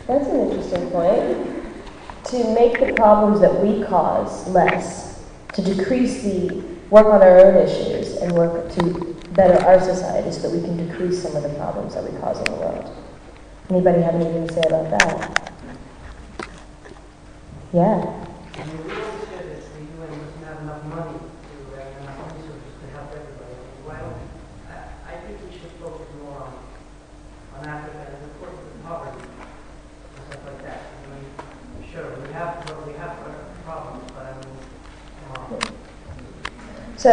That's an interesting point. To make the problems that we cause less, to decrease the work on our own issues and work to better our society so that we can decrease some of the problems that we cause in the world. Anybody have anything to say about that? Yeah. We always said that the UN doesn't have enough money to enough resources to help everybody. Well, I think we should focus more on Africa and of course the poverty and stuff like that. I mean, sure, we have problems, but I mean, come on. So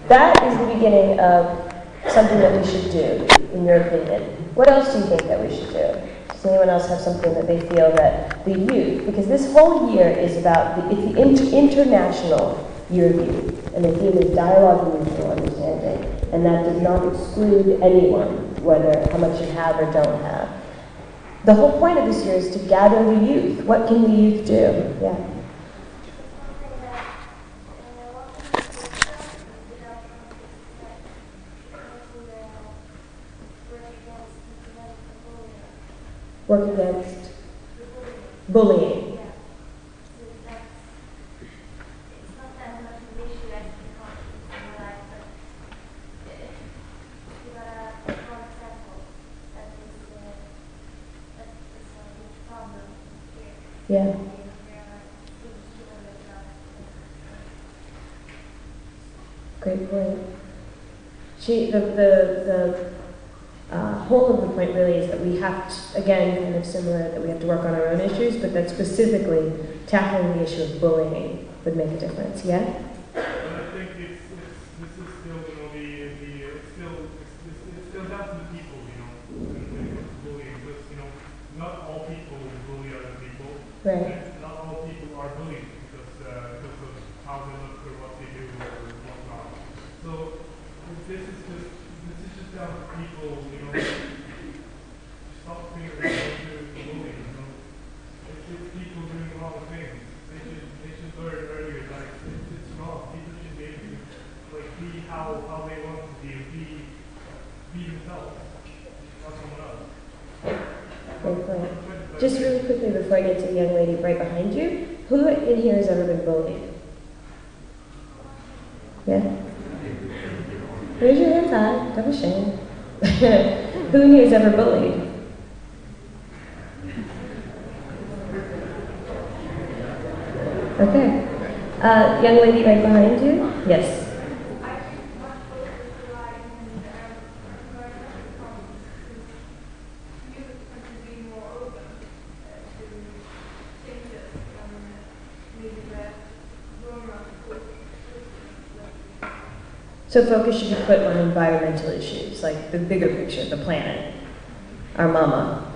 that is the beginning of something that we should do, in your opinion. What else do you think that we should do? Does anyone else have something that they feel that the youth, because this whole year is about, it's the international year of youth, and the theme is dialogue and mutual understanding, and that does not exclude anyone, whether how much you have or don't have. The whole point of this year is to gather the youth. What can the youth do? Yeah. Work against bullying. Yeah. Great point. The whole of the point really is that we have to, again, kind of similar, that we have to work on our own issues, but that specifically tackling the issue of bullying would make a difference. Yeah? I think this is still, it's still down to the people, when it comes to bullying, because, not all people bully other people. Right. And not all people are bullied because of how they look or what they do or whatnot. So this is just down to people, stop figuring out bullying. It's people doing wrong things. They should learn earlier that it's wrong. People should be able to be how they want to be themselves, not someone else. Great point. Just really quickly before I get to the young lady right behind you, who in here has ever been bullied? Yeah? Raise your hands high, don't be ashamed. Who in here has ever bullied? Okay. Young lady right behind you? Yes. So focus should be put on environmental issues, like the bigger picture, the planet, our mama.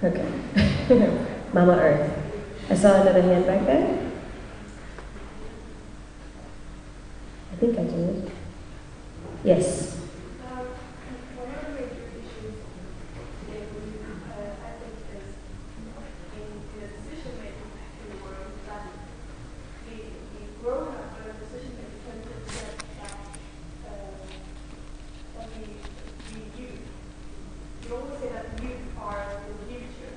Okay. Mama Earth. I saw another hand back there. I think I did. Yes. One of the major issues I think is in the decision making in the world that the grown up decision makers tend to accept that the youth. You always say that the youth are the future,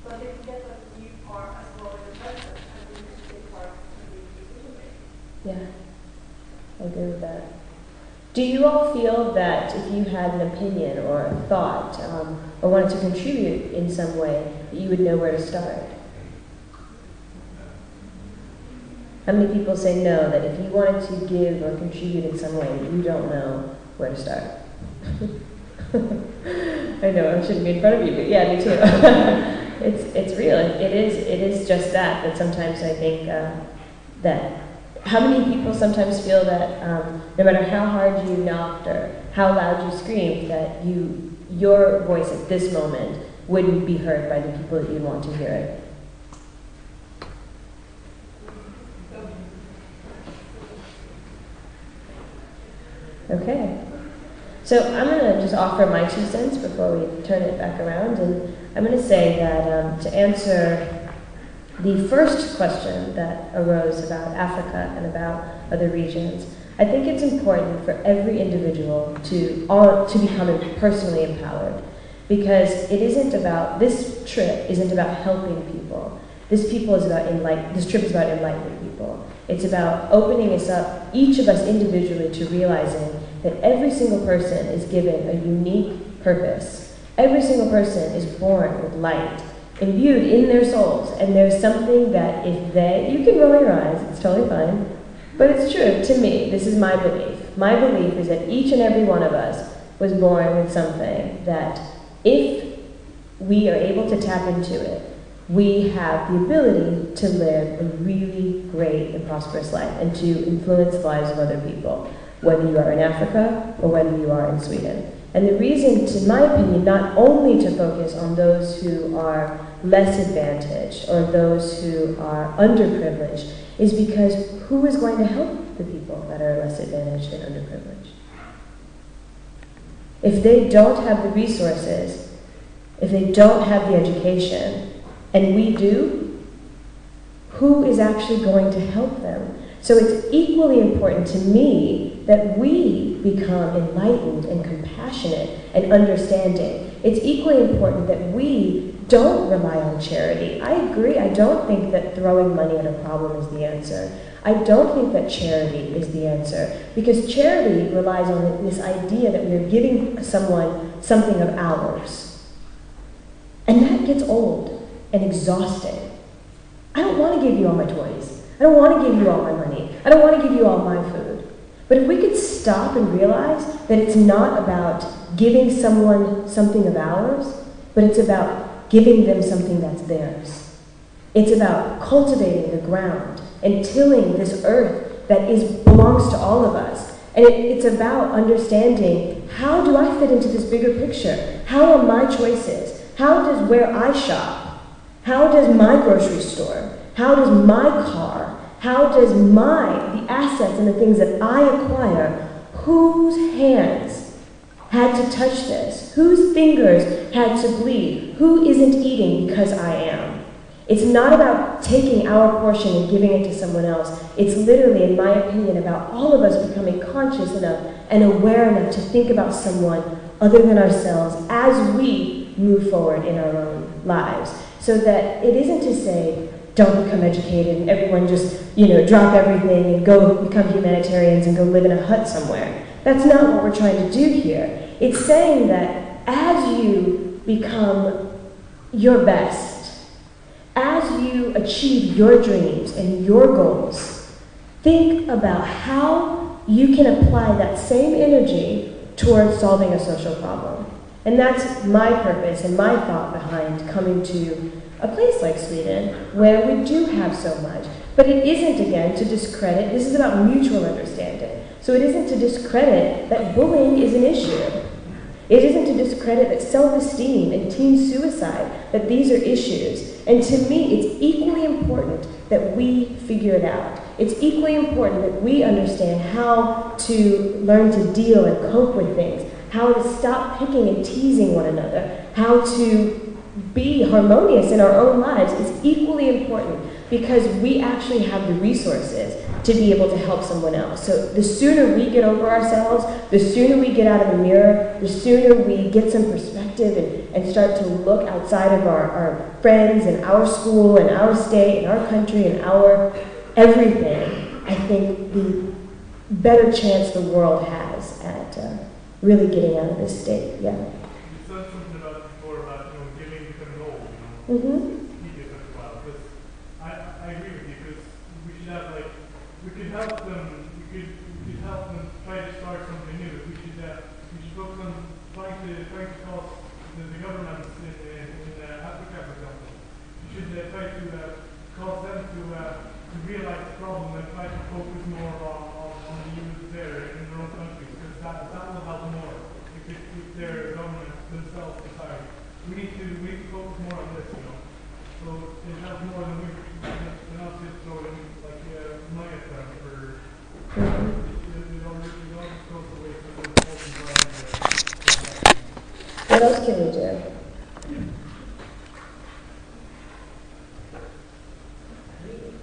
but they forget that the youth are as well in the present and they need to take part in the decision making. Yeah, I agree with that. Do you all feel that if you had an opinion or a thought or wanted to contribute in some way, that you would know where to start? How many people say no, that if you wanted to give or contribute in some way, you don't know where to start? I know I shouldn't be in front of you, but yeah, me too. It's real. It is just that sometimes I think that how many people sometimes feel that no matter how hard you knocked or how loud you screamed, that your voice at this moment wouldn't be heard by the people that you want to hear it? Okay. So I'm going to just offer my 2 cents before we turn it back around, and I'm going to say that to answer the first question that arose about Africa and about other regions, I think it's important for every individual to become personally empowered. Because this trip isn't about helping people. This trip is about enlightening people. It's about opening us up, each of us individually, to realizing that every single person is given a unique purpose. Every single person is born with light, imbued in their souls, and there's something that you can roll your eyes, it's totally fine, but it's true to me. This is my belief. My belief is that each and every one of us was born with something that, if we are able to tap into it, we have the ability to live a really great and prosperous life and to influence the lives of other people, whether you are in Africa or whether you are in Sweden. And the reason, in my opinion, not only to focus on those who are less advantaged or those who are underprivileged is because who is going to help the people that are less advantaged and underprivileged? If they don't have the resources, if they don't have the education, and we do, who is actually going to help them? So it's equally important to me that we become enlightened and compassionate and understanding. It's equally important that we don't rely on charity. I agree. I don't think that throwing money at a problem is the answer. I don't think that charity is the answer, because charity relies on this idea that we're giving someone something of ours. And that gets old and exhausting. I don't want to give you all my toys. I don't want to give you all my money. I don't want to give you all my food. But if we could stop and realize that it's not about giving someone something of ours, but it's about giving them something that's theirs. It's about cultivating the ground and tilling this earth that belongs to all of us. And it's about understanding, how do I fit into this bigger picture? How are my choices? How does where I shop? How does my grocery store? How does my car? How does the assets and the things that I acquire, whose hands had to touch this? Whose fingers had to bleed? Who isn't eating because I am? It's not about taking our portion and giving it to someone else. It's literally, in my opinion, about all of us becoming conscious enough and aware enough to think about someone other than ourselves as we move forward in our own lives. So that it isn't to say, don't become educated and everyone just, drop everything and go become humanitarians and go live in a hut somewhere. That's not what we're trying to do here. It's saying that as you become your best, as you achieve your dreams and your goals, think about how you can apply that same energy towards solving a social problem. And that's my purpose and my thought behind coming to a place like Sweden, where we do have so much. But it isn't, again, to discredit. This is about mutual understanding. So it isn't to discredit that bullying is an issue. It isn't to discredit that self-esteem and teen suicide, that these are issues. And to me, it's equally important that we figure it out. It's equally important that we understand how to learn to deal and cope with things, how to stop picking and teasing one another, how to be harmonious in our own lives is equally important, because we actually have the resources to be able to help someone else. So the sooner we get over ourselves, the sooner we get out of the mirror, the sooner we get some perspective and start to look outside of our friends and our school and our state and our country and our everything, I think the better chance the world has at really getting out of this state. Yeah. You said something before about giving becoming old. Mm-hmm. I agree with you, because we should have we could help them. We could help them try to start something new. We should focus on trying to cause the governments in Africa, for example. We should try to cause them to realize the problem and try to focus more on the youth there in their own countries, because that will help more if their government themselves decide. We need to focus more on this, So it helps more than we not just throwing money at them for. It all just goes away from the whole environment. What else can we do?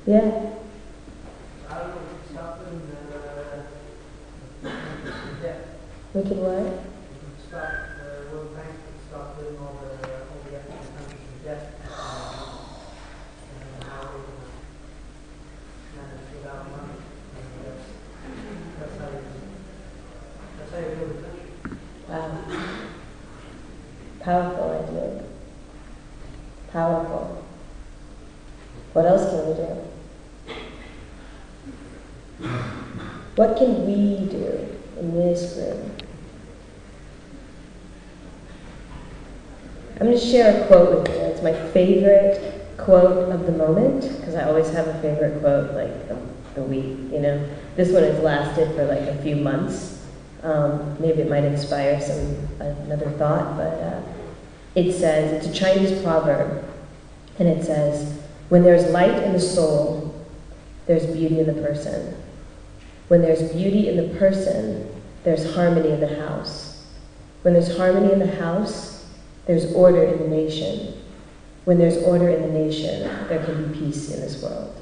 Yeah. I don't know, we can stop them debt. We can what? We can stop, World Bank can stop them to me. Powerful. What else can we do? What can we do in this room? I'm going to share a quote with you. It's my favorite quote of the moment, because I always have a favorite quote, like the week, you know. This one has lasted for like a few months. Maybe it might inspire another thought, but it says, it's a Chinese proverb, and it says, when there's light in the soul, there's beauty in the person. When there's beauty in the person, there's harmony in the house. When there's harmony in the house, there's order in the nation. When there's order in the nation, there can be peace in this world.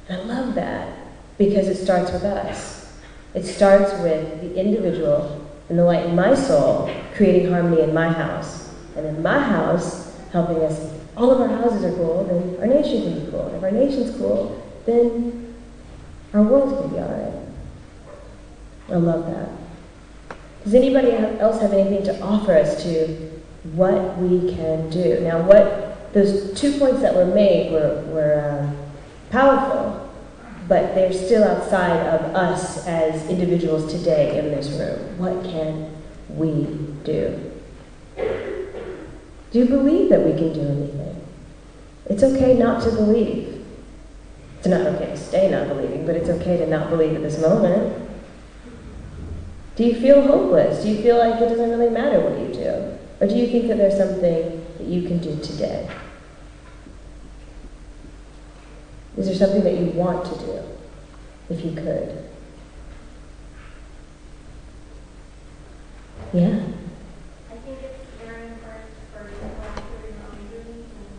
And I love that because it starts with us. It starts with the individual and the light in my soul creating harmony in my house. And in my house, helping us, all of our houses are cool, then our nation can be cool. And if our nation's cool, then our world can be all right. I love that. Does anybody else have anything to offer us to what we can do? Now, those 2 points that were made were powerful, but they're still outside of us as individuals today in this room. What can we do? Do you believe that we can do anything? It's okay not to believe. It's not okay to stay not believing, but it's okay to not believe at this moment. Do you feel hopeless? Do you feel like it doesn't really matter what you do? Or do you think that there's something that you can do today? Is there something that you want to do, if you could? Yeah. I think it's very important for people to do your own dreams and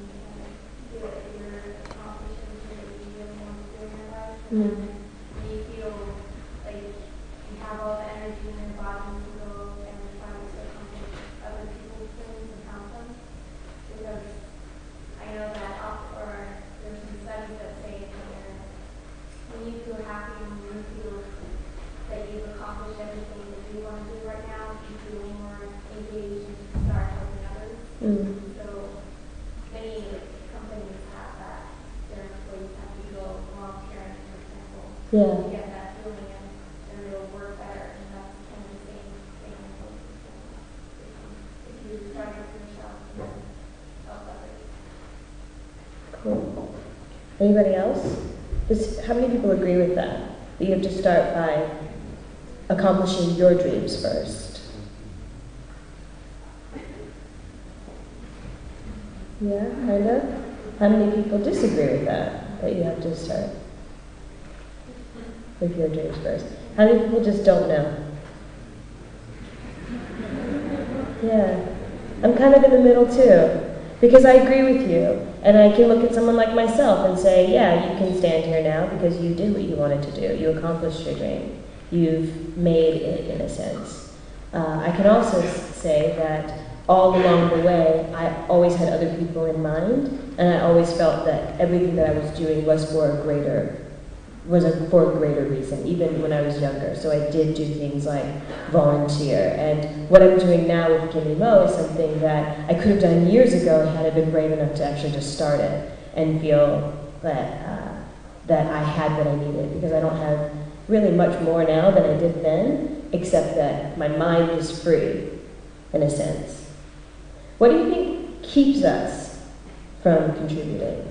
do it if you're accomplishing something that you really want to do in your life. Mm. And you feel like you have all the energy in your body to go and try to accomplish other people's dreams and help them. Because I know that there's some studies that say that when you feel happy and when you feel that you've accomplished everything that you want to do right now, you feel more engaged and start helping others. Mm. So many companies have that. Their employees have to go volunteering, for example, Yeah. to get that feeling and it'll work better. And that's kind of the same thing in if you start with yourself and then help others. Cool. Anybody else? How many people agree with that? That you have to start by accomplishing your dreams first? Yeah, kind of. How many people disagree with that? That you have to start with your dreams first? How many people just don't know? Yeah. I'm kind of in the middle too. Because I agree with you, and I can look at someone like myself and say, yeah, you can stand here now because you did what you wanted to do. You accomplished your dream. You've made it, in a sense. I can also say that all along the way, I always had other people in mind, and I always felt that everything that I was doing was for a greater reason, even when I was younger. So I did do things like volunteer. And what I'm doing now with Gimme Mo is something that I could have done years ago had I been brave enough to actually just start it and feel that I had what I needed. Because I don't have really much more now than I did then, except that my mind is free, in a sense. What do you think keeps us from contributing?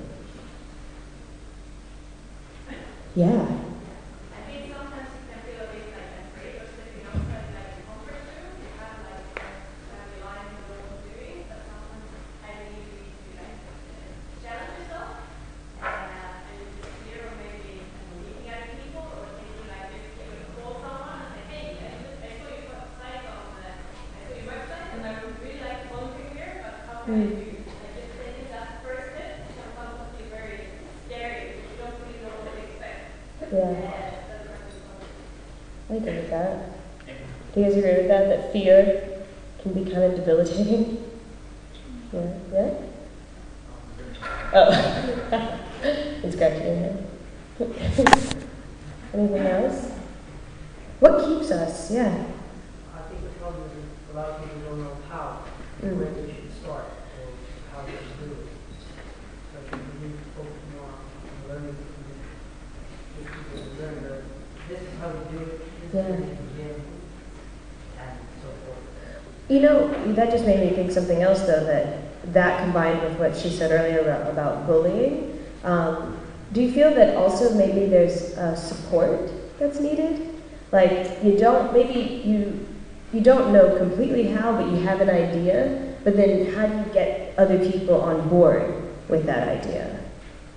Yeah. I think sometimes you can feel a bit like afraid or stepping outside like your comfort zone. You have like family life and what you're doing, but sometimes I believe you need to like challenge yourself and just clear or maybe looking at people or thinking like if you would call someone and say, hey, I saw your website and I would really like to volunteer here, but how can I do? I just taking that first step can sometimes be very scary. You don't really know what to expect. Yeah. I agree with that. Do you guys agree with that? That fear can be kind of debilitating? Yeah? Yeah? Oh. It's scratching your head. Anything else? What keeps us? Yeah. I think the problem is a lot of people don't know how, Mm. where they should start. You know, that just made me think something else, though, that combined with what she said earlier about bullying. Do you feel that also maybe there's support that's needed? Like, maybe you don't know completely how, but you have an idea, but then how do you get other people on board with that idea?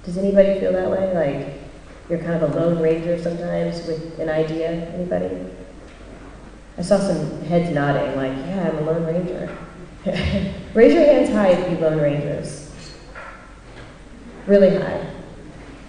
Does anybody feel that way? Like, you're kind of a lone ranger sometimes with an idea? Anybody? I saw some heads nodding, like, yeah, I'm a lone ranger. Raise your hands high if you lone rangers. Really high.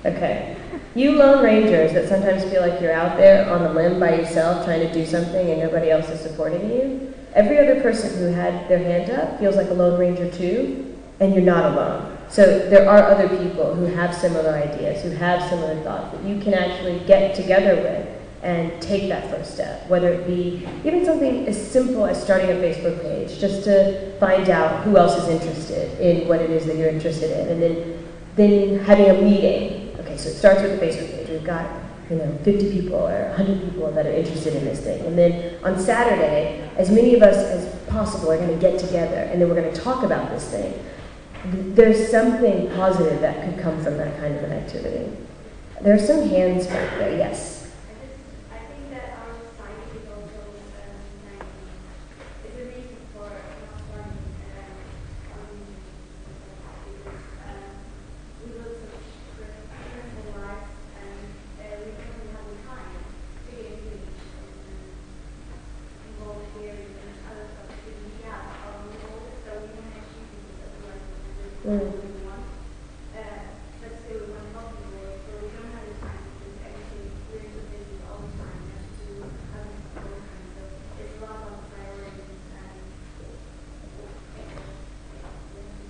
Okay. You lone rangers that sometimes feel like you're out there on a limb by yourself trying to do something and nobody else is supporting you. Every other person who had their hand up feels like a lone ranger too, and you're not alone. So there are other people who have similar ideas, who have similar thoughts that you can actually get together with and take that first step, whether it be even something as simple as starting a Facebook page, just to find out who else is interested in what it is that you're interested in, and then having a meeting. Okay, so it starts with a Facebook page. We've got 50 people or 100 people that are interested in this thing. And then on Saturday, as many of us as possible are going to get together, and then we're going to talk about this thing. There's something positive that could come from that kind of an activity. There are some hands back there, yes. I think that our society is also is a reason for not learning we live such stressful lives and we don't really have the time to get engaged and involved here and other stuff because we have our own goals, so we don't achieve things that we like to really want. But still we want to help the world, so we don't have the time because everything we're so busy all the time just to have this whole time. So it's a lot of priorities and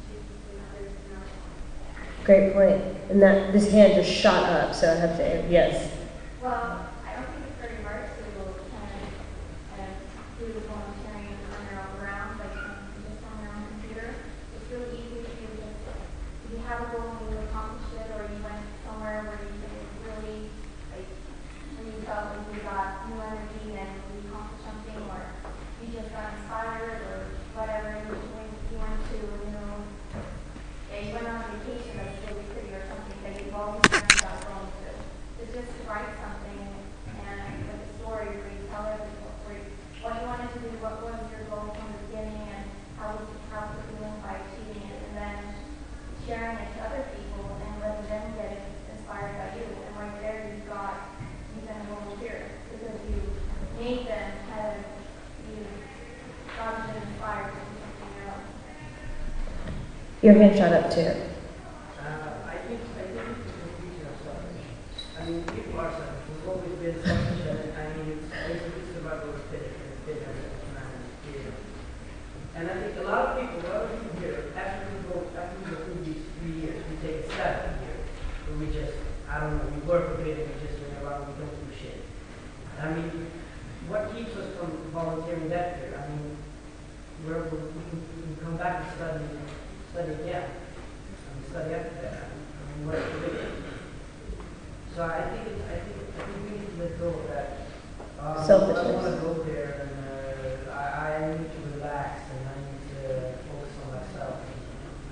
choose between others and ourselves. Great point. And that this hand just shot up, so I have to, yes. Well, I don't think it's very hard to do the volunteering on your own ground, like just on your own computer. It's really easy to do just, if you have a goal and you accomplish it, or you went somewhere where you can really, like, when you felt like you got new energy and you accomplished something, or you just got inspired, or whatever, and you went to, you went on a vacation that's really pretty or something that you've always dreamed about going to. To just write something and with a story where you tell everybody what you wanted to do, what was your goal from the beginning, and how was it doing by achieving it, and then sharing it to other people and letting them get inspired by you. And right there you've got a volunteer because you made them you got them inspired to do something else. Your hand shot up too. I think it's a confusion of selfish. I mean, people are selfish. We've always been selfish, and I mean, it's survival of the fittest, and it's been there. And I think a lot of people here, after we go through these 3 years, we take a step here, where we just, I don't know, we work a bit and we just run around, we don't do shit. I mean, what keeps us from volunteering that year? I mean, we can come back and study again, and study after that. I mean, what's the difference? So I think we need to let go of that. Selfishness. I want to go there, and I need to relax, and I need to focus on myself.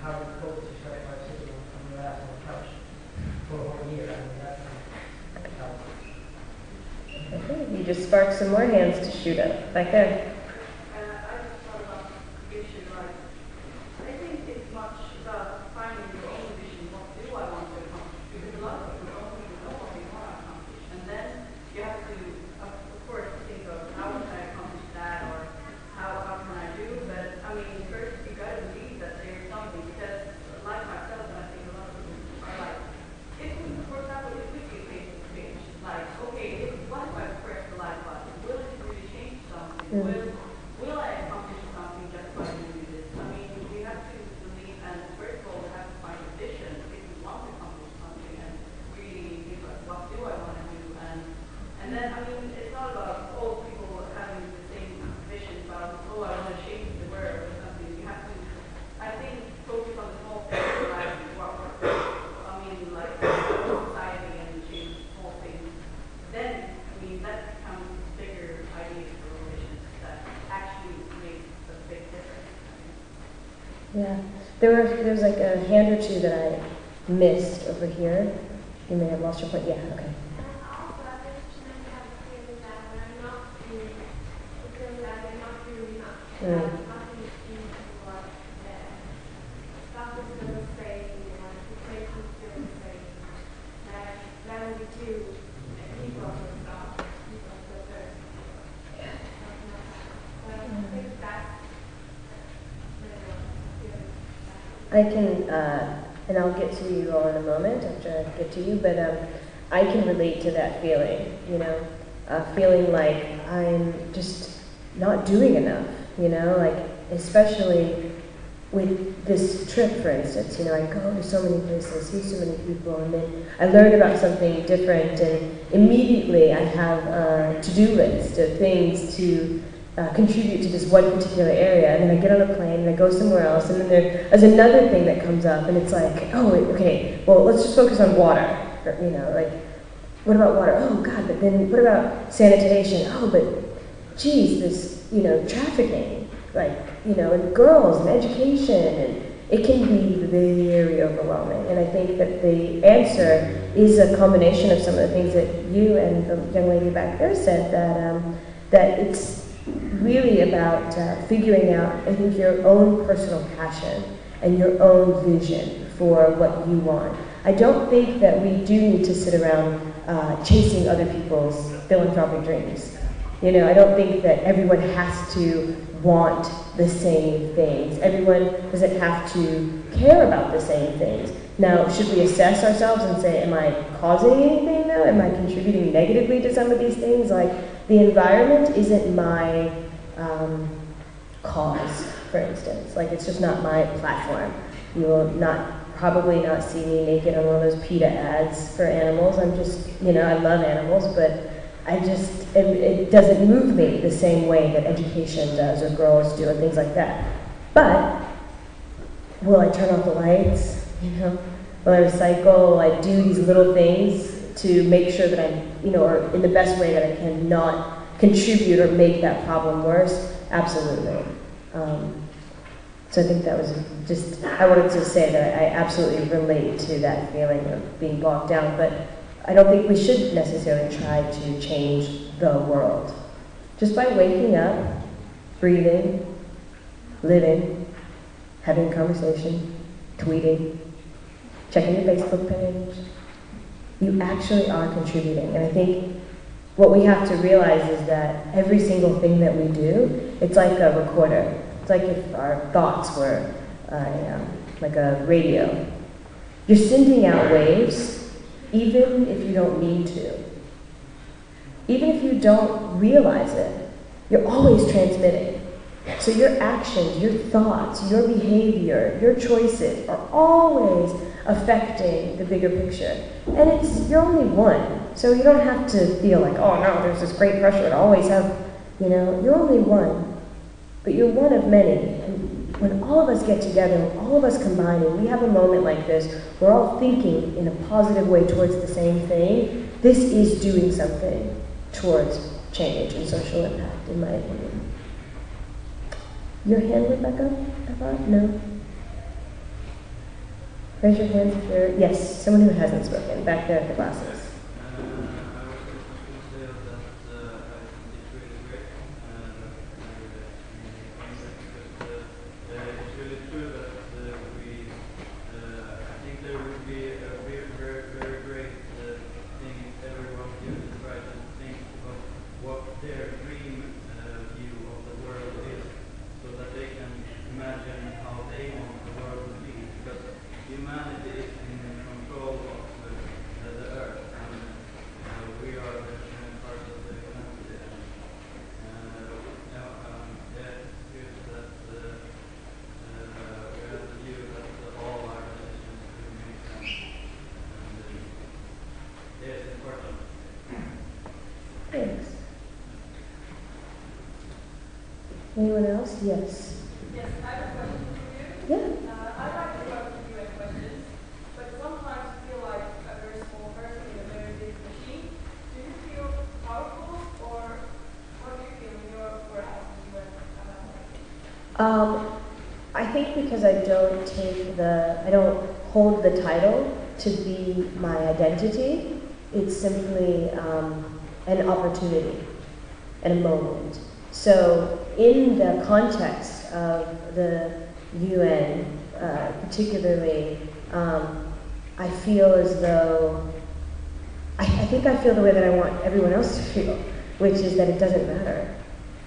How to focus is right by sitting on your ass on the couch for a whole year. I mean, that's not helpful. Okay, you just sparked some more hands to shoot up back there. I just thought about vision, right? I think it's much about finding your own vision. What do I want to accomplish? Because a lot of people don't even know what they want to accomplish. And then you have to, of course, think of how can I accomplish that, or how can I do? But I mean, first you got to believe that there's something. Because like myself, and I think a lot of people are like, for example, if we do Facebook page, like, okay, what if I press the like button? Will it really change something? Will There's like a hand or two that I missed over here. You may have lost your point. Yeah, okay. Mm. I can, and I'll get to you all in a moment after I get to you, but I can relate to that feeling, you know, feeling like I'm just not doing enough, you know, like especially with this trip, for instance, you know, I go to so many places, see so many people, and then I learn about something different, and immediately I have a to-do list of things to contribute to this one particular area, and then I get on a plane and I go somewhere else, and then there's another thing that comes up, and it's like, oh, okay, well, let's just focus on water, or, you know, like, what about water? Oh, God, but then what about sanitation? Oh, but, geez, this, you know, trafficking, like, you know, and girls, and education, and it can be very overwhelming, and I think that the answer is a combination of some of the things that you and the young lady back there said, that it's really about figuring out, I think, your own personal passion and your own vision for what you want. I don't think that we do need to sit around chasing other people's philanthropic dreams. You know, I don't think that everyone has to want the same things. Everyone doesn't have to care about the same things. Now, should we assess ourselves and say, am I causing anything though? Am I contributing negatively to some of these things? Like, the environment isn't my cause, for instance. Like, it's just not my platform. You will probably not see me naked on one of those PETA ads for animals. I'm just, you know, I love animals, but it doesn't move me the same way that education does, or girls do, and things like that. But will I turn off the lights? You know, will I recycle? Will I do these little things to make sure that I'm, you know, or in the best way that I can not contribute or make that problem worse? Absolutely. So I think that was just, I wanted to say that I absolutely relate to that feeling of being bogged down, but I don't think we should necessarily try to change the world. Just by waking up, breathing, living, having a conversation, tweeting, checking your Facebook page, you actually are contributing. And I think what we have to realize is that every single thing that we do, it's like a recorder. It's like if our thoughts were like a radio. You're sending out waves even if you don't need to. Even if you don't realize it, you're always transmitting. So your actions, your thoughts, your behavior, your choices are always affecting the bigger picture. And you're only one. So you don't have to feel like, oh no, there's this great pressure to always have, you know, you're only one. But you're one of many. And when all of us get together, when all of us combine, and we have a moment like this, we're all thinking in a positive way towards the same thing, this is doing something towards change and social impact, in my opinion. Your hand went back up, I thought? No? Raise your hands if you're, yes, someone who hasn't spoken, back there at the glasses. Anyone else? Yes. Yes, I have a question for you. Yeah. I like to work with you and questions, but sometimes you feel like a very small person in a very big machine. Do you feel powerful, or what do you feel in your work as a UN? I think because I don't hold the title to be my identity, it's simply an opportunity and a moment. So in the context of the UN, particularly, I feel as though, I think I feel the way that I want everyone else to feel, which is that it doesn't matter.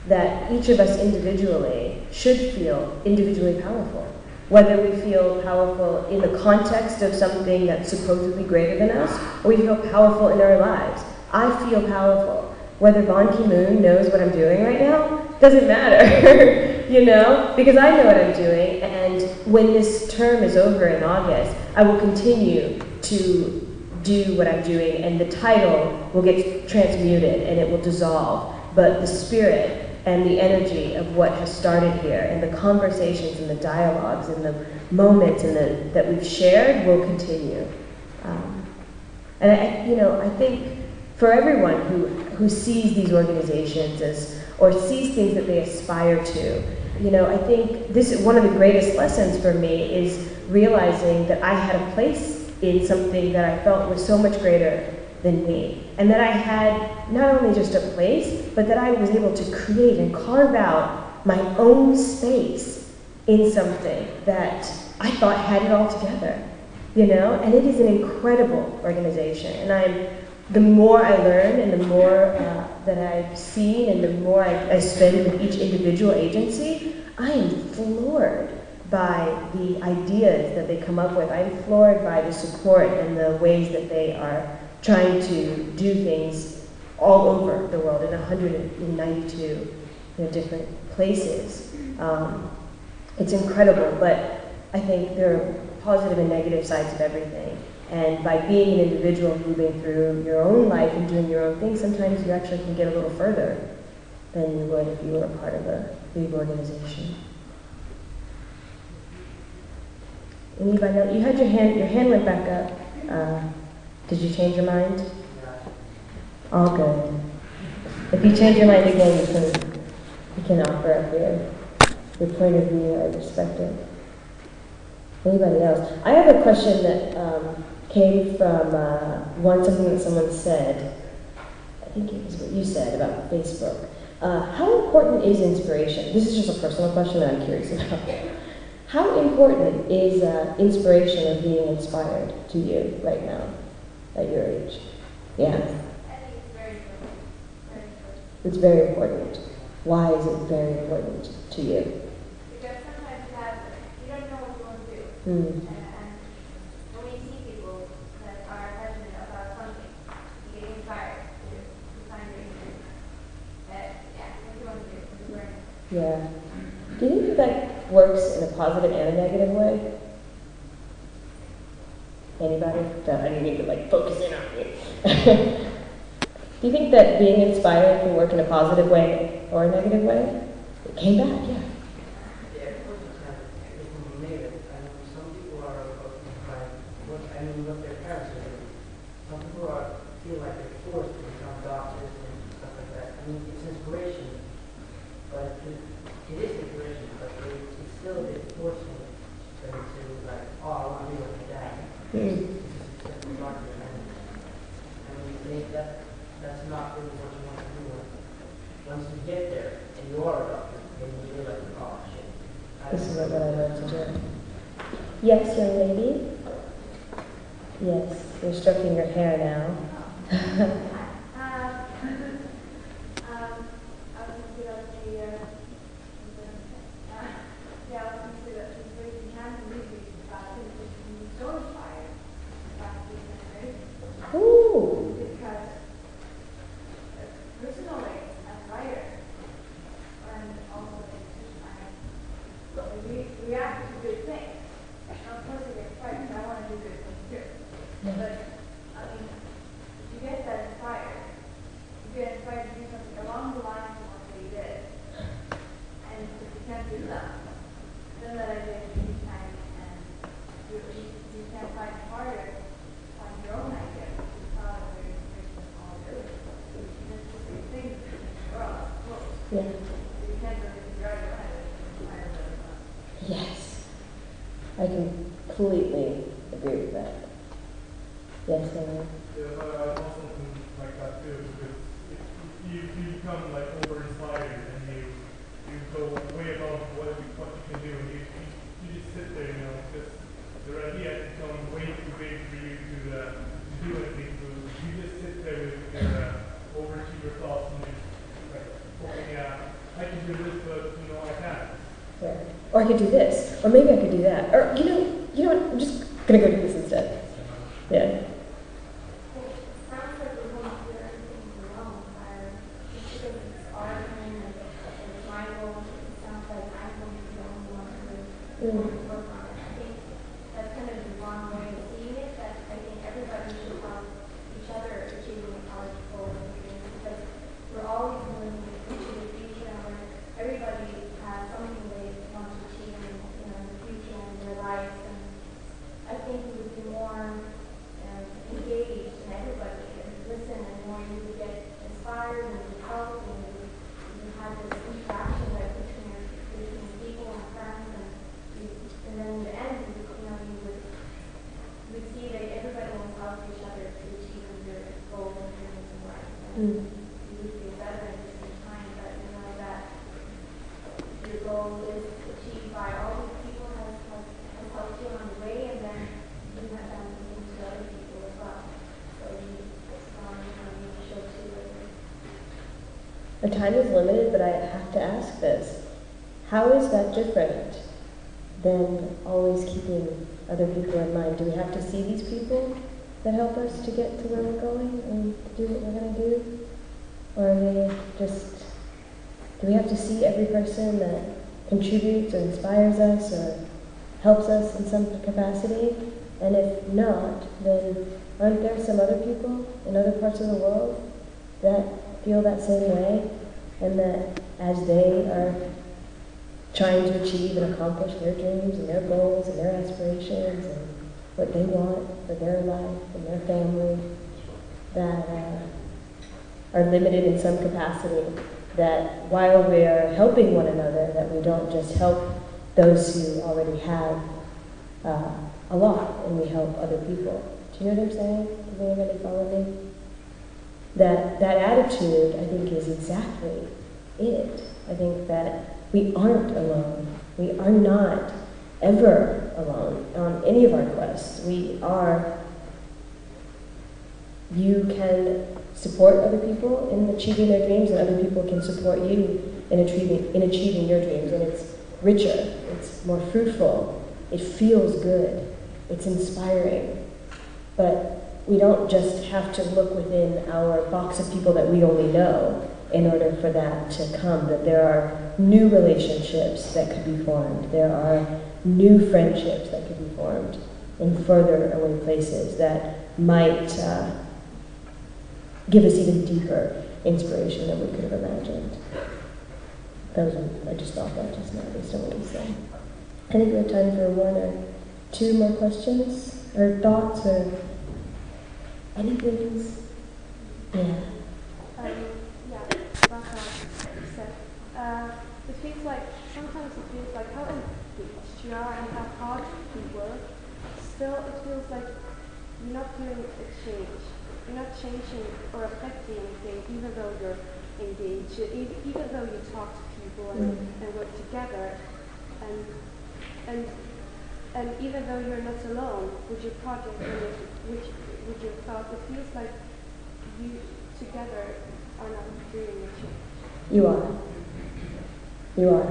That each of us individually should feel individually powerful. Whether we feel powerful in the context of something that's supposedly greater than us, or we feel powerful in our lives. I feel powerful. Whether Ban Ki-moon knows what I'm doing right now, doesn't matter, you know? Because I know what I'm doing, and when this term is over in August, I will continue to do what I'm doing, and the title will get transmuted, and it will dissolve. But the spirit and the energy of what has started here, and the conversations and the dialogues and the moments that we've shared will continue. And I think for everyone who sees these organizations as, or sees things that they aspire to, I think this one of the greatest lessons for me is realizing that I had a place in something that I felt was so much greater than me. And that I had not only just a place, but that I was able to create and carve out my own space in something that I thought had it all together, And it is an incredible organization. And the more I learn and the more that I've seen and the more I spend with each individual agency, I am floored by the ideas that they come up with. I'm floored by the support and the ways that they are trying to do things all over the world in 192 different places. It's incredible, but I think there are positive and negative sides of everything. And by being an individual moving through your own life and doing your own thing, sometimes you actually can get a little further than you would if you were a part of a big organization. Anybody else? You had your hand went back up. Did you change your mind? All good. If you change your mind again, you can offer up your point of view. I respect it. Anybody else? I have a question that came from something that someone said. I think it was what you said about Facebook. How important is inspiration? This is just a personal question that I'm curious about. How important is inspiration of being inspired to you right now, at your age? Yeah. I think it's very important. Very important. It's very important. Why is it very important to you? Because sometimes you don't know what you want to do. Mm. And when we see people that are passionate about something, you get inspired to find your interest. What you want to do, what you learn. Yeah. Do you think that works in a positive and a negative way? Anybody? I didn't mean to focus in on you. Do you think that being inspired can work in a positive way or a negative way? It came back, yeah. Yeah, of course it can be negative. Some people are by what their parents are doing. Some people feel like they're forced to become doctors and stuff like that. It's inspiration, but it is inspiration, but it's still a bit forceful for them to I want to be like that. That's not really what you want to do. Once you get there and you are a doctor, then you realize, oh shit. This is what I love to do. Yes, young lady? Yes, you're stroking your hair now. Ooh. Because personally, as a writer, and also we react to good things. Of course, we get inspired, but I want to do good things too. Yeah. But if you get that inspired, you get inspired to do something along the lines of what they did. And if you can't do that, then that idea is each time, and you can't find it harder to find your own idea. Yeah. Yes. I completely agree with that. Yes, Amy? Yeah, I also something like that too, because if you become like over-inspired and you go way above what you can do, and you just sit there, because the idea becomes way too big for you to do anything. So you just sit there with your overachiever thoughts and just like, okay, yeah, I can do this, but I can't. Yeah. Or I could do this, or maybe I could do that, or you know what? I'm just gonna go do this instead. Yeah. Sounds like we won't do everything alone. Just because it's our thing and it's my goal, it sounds like I'm going to be the only one who work on it. I think that's kind of the wrong way of seeing it. That I think everybody should help each other achieving our goals and dreams, because we're always moving into the future, and everybody has something they want to achieve in the future and their lives. And I think we would be more engaged in everybody and listen, and more you would get inspired and you help, and you have this interaction between people and friends, and then in the end, you would see that everybody wants to help each other to achieve their goals and dreams in life. And you would feel better at the same time that you know that your goal is achieved by all these people has helped you on the way, and then you have done things to other people as well. So you show too. Our time is limited, but I have to ask this. How is that different than always keeping other people in mind? Do we have to see these people that help us to get to where we're going and to do what we're going to do? Or are they just, do we have to see every person that contributes or inspires us or helps us in some capacity? And if not, then aren't there some other people in other parts of the world that feel that same way, and that as they are trying to achieve and accomplish their dreams and their goals and their aspirations and what they want for their life and their family, that are limited in some capacity, that while we're helping one another, that we don't just help those who already have a lot, and we help other people. Do you know what I'm saying? Does anybody follow me? That attitude, I think, is exactly it. I think that we aren't alone. We are not ever alone on any of our quests. We are. You can support other people in achieving their dreams, and other people can support you in achieving your dreams. And it's richer, it's more fruitful, it feels good, it's inspiring. But we don't just have to look within our box of people that we only know in order for that to come, that there are new relationships that could be formed, there are new friendships that could be formed in further away places that might give us even deeper inspiration than we could have imagined. I just thought that just now based on what you said. I think we have time for one or two more questions, or thoughts, or anything. Yeah. About how you said. It feels like, sometimes it feels like how engaged you are and how hard you work, still it feels like you're not doing a change. You're not changing or affecting anything, even though you're engaged, even though you talk to people and work together, and even though you're not alone with your project and with your thought, it feels like you together are not doing a change. You are. You are.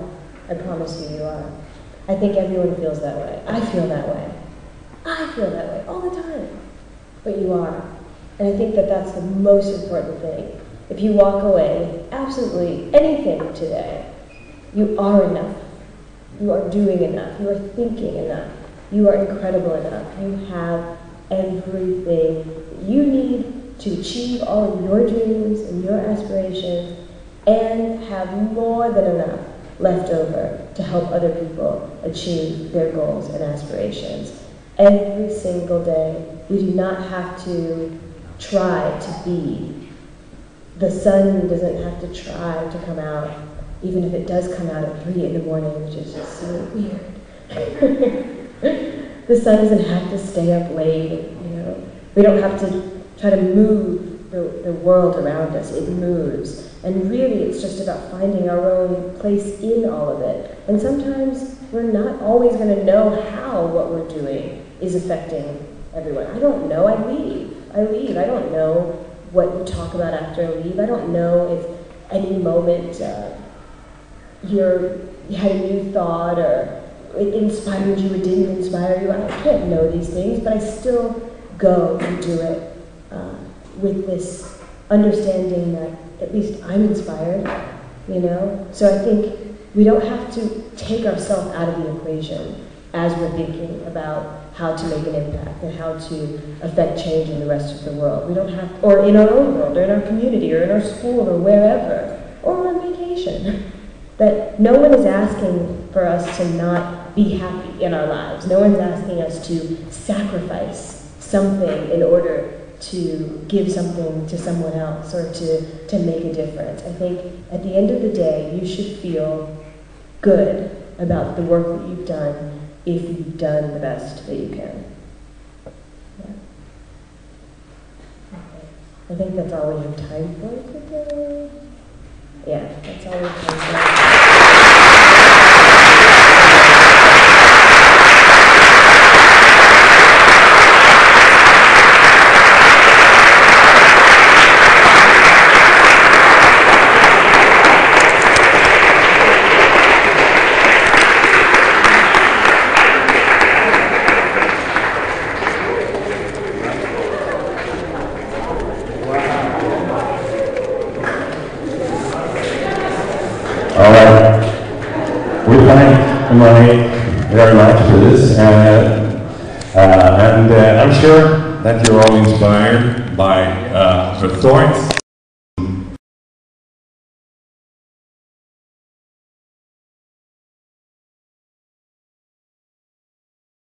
I promise you, you are. I think everyone feels that way. I feel that way. I feel that way all the time. But you are. And I think that that's the most important thing. If you walk away with absolutely anything today, you are enough. You are doing enough. You are thinking enough. You are incredible enough. You have everything that you need to achieve all of your dreams and your aspirations, and have more than enough left over to help other people achieve their goals and aspirations. Every single day, we do not have to try to be. The sun doesn't have to try to come out, even if it does come out at 3 in the morning, which is just so weird. The sun doesn't have to stay up late, you know. We don't have to try to move the world around us. It moves. And really, it's just about finding our own place in all of it. And sometimes we're not always going to know how what we're doing is affecting everyone. I don't know. I leave. I don't know what you talk about after I leave. I don't know if any moment you had a new thought or it inspired you or didn't inspire you. I can't know these things, but I still go and do it with this understanding that at least I'm inspired, you know? So I think we don't have to take ourselves out of the equation as we're thinking about how to make an impact and how to affect change in the rest of the world. We don't have, or in our own world, or in our community, or in our school, or wherever, or on vacation. That no one is asking for us to not be happy in our lives. No one's asking us to sacrifice something in order to give something to someone else or to make a difference. I think at the end of the day, you should feel good about the work that you've done if you've done the best that you can. Yeah. Okay. I think that's all we have time for today. Yeah, that's all we have time for. All right. We thank Monique very much for this, and I'm sure that you're all inspired by her thoughts